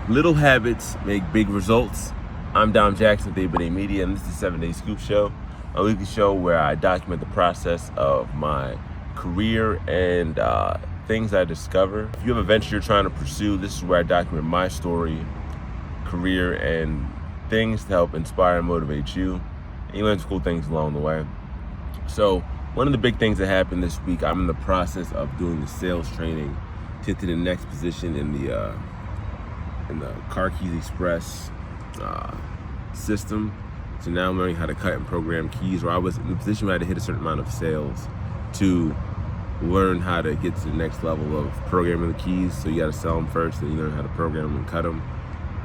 Little habits make big results. I'm Dom Jackson with Day Media, and this is the 7-Day Scoop Show, a weekly show where I document the process of my career and things I discover. If you have a venture you're trying to pursue, this is where I document my story, career, and things to help inspire and motivate you. And you learn some cool things along the way. So one of the big things that happened this week, I'm in the process of doing the sales training to get to the next position in the Car Keys Express system. So now I'm learning how to cut and program keys, or I was in the position where I had to hit a certain amount of sales to learn how to get to the next level of programming the keys. So you got to sell them first, then you learn how to program them and cut them.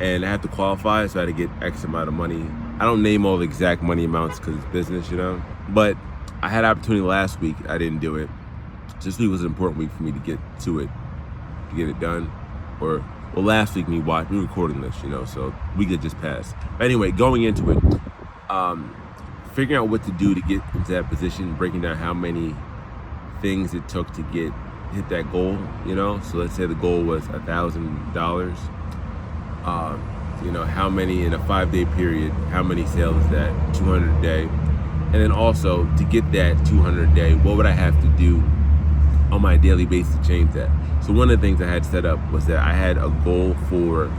And I have to qualify, so I had to get X amount of money. I don't name all the exact money amounts because it's business, but I had an opportunity last week. I didn't do it. This week was an important week for me to get to it, to get it done. Well, last week we recording this, so we could just pass. But anyway, going into it, figuring out what to do to get into that position, breaking down how many things it took to hit that goal, So let's say the goal was $1,000. How many in a 5-day period, how many sales is that? 200 a day. And then also to get that 200 a day, what would I have to do on my daily basis to change that? So one of the things I had set up was that I had a goal for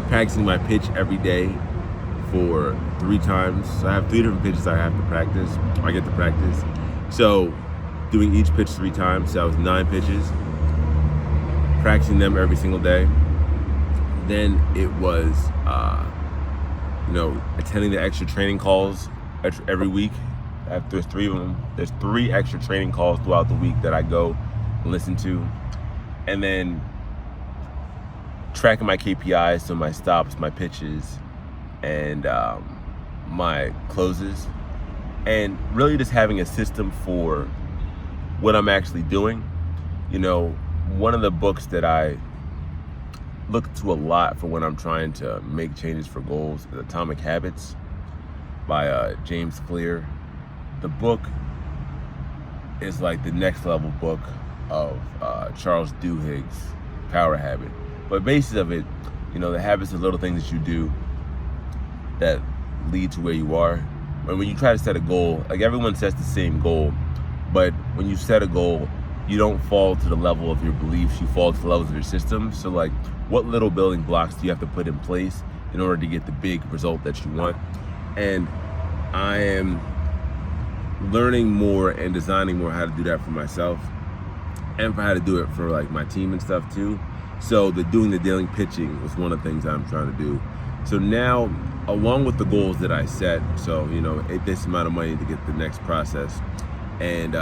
practicing my pitch every day for 3 times. So I have 3 different pitches I have to practice. I get to practice. So doing each pitch 3 times, so that was 9 pitches. Practicing them every single day. Then it was, attending the extra training calls every week. There's 3 of them. There's 3 extra training calls throughout the week that I go and listen to. And then tracking my KPIs, so my stops, my pitches, and my closes. And really just having a system for what I'm actually doing. One of the books that I look to a lot for when I'm trying to make changes for goals is Atomic Habits by James Clear. The book is like the next level book of Charles Duhigg's Power Habit. But basis of it, the habits are little things that you do that lead to where you are. And when you try to set a goal, like everyone sets the same goal, but when you set a goal, you don't fall to the level of your beliefs, you fall to the levels of your system. So like, what little building blocks do you have to put in place in order to get the big result that you want? And I am learning more and designing more how to do that for myself and for how to do it for like my team and stuff too. So doing the daily pitching was one of the things I'm trying to do. So now, along with the goals that I set, so this amount of money to get the next process and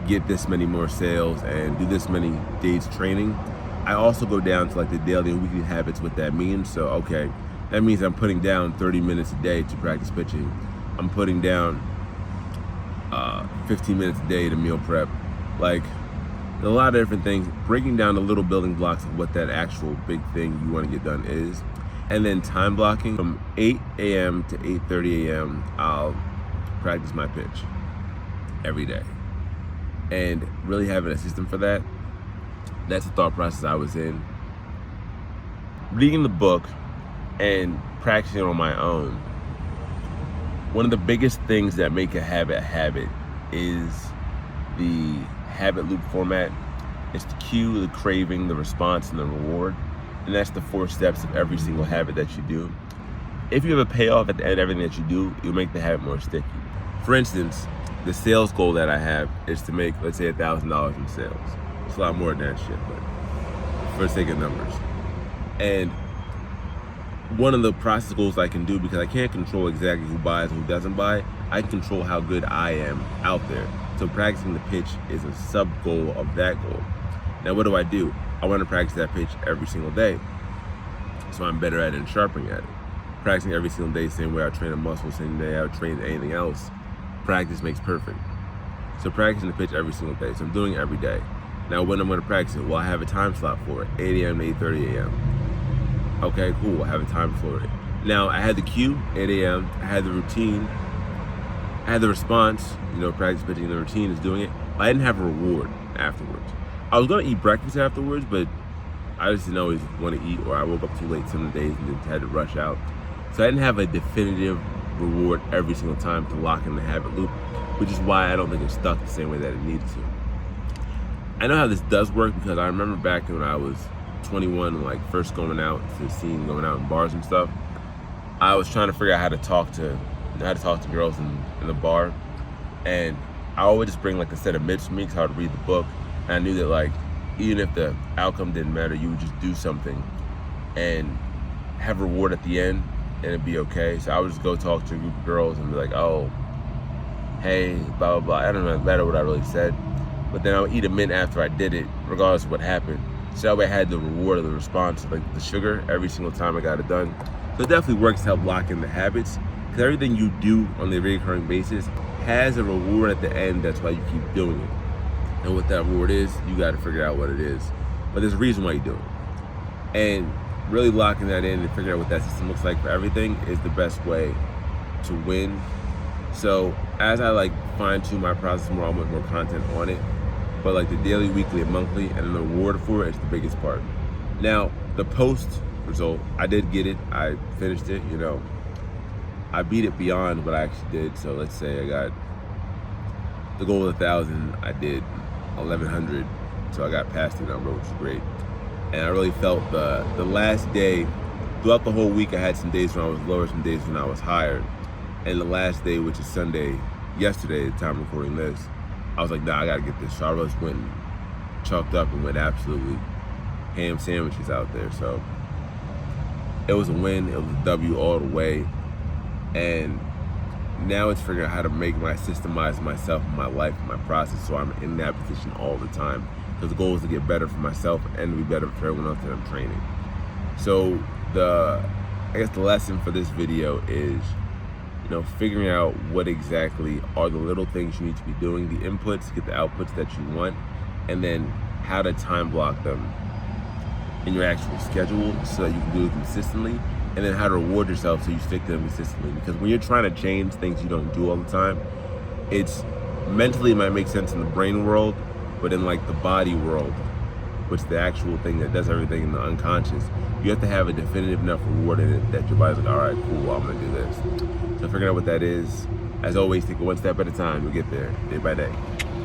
get this many more sales and do this many days training, I also go down to like the daily and weekly habits, what that means. So okay, that means I'm putting down 30 minutes a day to practice pitching. I'm putting down 15 minutes a day to meal prep. Like a lot of different things, breaking down the little building blocks of what that actual big thing you want to get done is. And then time blocking from 8 a.m. to 8:30 a.m. I'll practice my pitch every day. And really having a system for that, that's the thought process I was in. Reading the book and practicing on my own, one of the biggest things that make a habit is the habit loop format. It's the cue, the craving, the response, and the reward. And that's the 4 steps of every single habit that you do. If you have a payoff at the end of everything that you do, you'll make the habit more sticky. For instance, the sales goal that I have is to make, let's say, $1,000 in sales. It's a lot more than that shit, but for the sake of numbers. And one of the process goals I can do, because I can't control exactly who buys and who doesn't buy, I can control how good I am out there. So practicing the pitch is a sub goal of that goal. Now what do? I want to practice that pitch every single day, so I'm better at it and sharpening at it. Practicing every single day, same way I train a muscle, same way I would train anything else. Practice makes perfect. So practicing the pitch every single day. So I'm doing it every day. Now when I'm going to practice it, well, I have a time slot for it, 8 a.m. to 8:30 a.m. Okay, cool, I have a time for it. Now I had the cue, 8 a.m., I had the routine, I had the response, practice pitching, the routine is doing it. I didn't have a reward afterwards. I was gonna eat breakfast afterwards, but I just didn't always want to eat, or I woke up too late some of the days and then had to rush out. So I didn't have a definitive reward every single time to lock in the habit loop, which is why I don't think it stuck the same way that it needed to. I know how this does work because I remember back when I was 21, like first going out to the scene, going out in bars and stuff, I was trying to figure out how to talk to girls in the bar, and I always just bring like a set of mitts with me because I would read the book, and I knew that like even if the outcome didn't matter, you would just do something and have a reward at the end and it'd be okay. So I would just go talk to a group of girls and be like, oh, hey, blah, blah, blah. I don't know matter what I really said, but then I would eat a mint after I did it, regardless of what happened. So that way I had the reward of the response, like the sugar, every single time I got it done. So it definitely works to help lock in the habits, because everything you do on a recurring basis has a reward at the end. That's why you keep doing it. And what that reward is, you got to figure out what it is. But there's a reason why you do it. And really locking that in and figuring out what that system looks like for everything is the best way to win. So as I like fine tune my process more, I'll make more content on it. But like the daily, weekly, and monthly, and then the reward for it is the biggest part. Now, the post result, I did get it. I finished it, you know. I beat it beyond what I actually did. So let's say I got the goal of 1,000, I did 1,100. So I got past the number, which is great. And I really felt the last day, throughout the whole week, I had some days when I was lower, some days when I was higher. And the last day, which is Sunday, yesterday, the time I'm recording this, I was like, nah, I gotta get this. So I just went and chalked up and went absolutely ham sandwiches out there. So it was a win, it was a W all the way. And now it's figuring out how to systemize myself, my life, my process, so I'm in that position all the time. Because the goal is to get better for myself and to be better for everyone else that I'm training. So I guess the lesson for this video is, you know, figuring out what exactly are the little things you need to be doing, the inputs to get the outputs that you want, and then how to time block them in your actual schedule so that you can do it consistently, and then how to reward yourself so you stick to them consistently. Because when you're trying to change things you don't do all the time, it's mentally, it might make sense in the brain world, but in like the body world, which is the actual thing that does everything in the unconscious, you have to have a definitive enough reward in it that your body's like, all right, cool, well, I'm gonna do this. So figuring out what that is, as always, take it one step at a time. You'll get there day by day.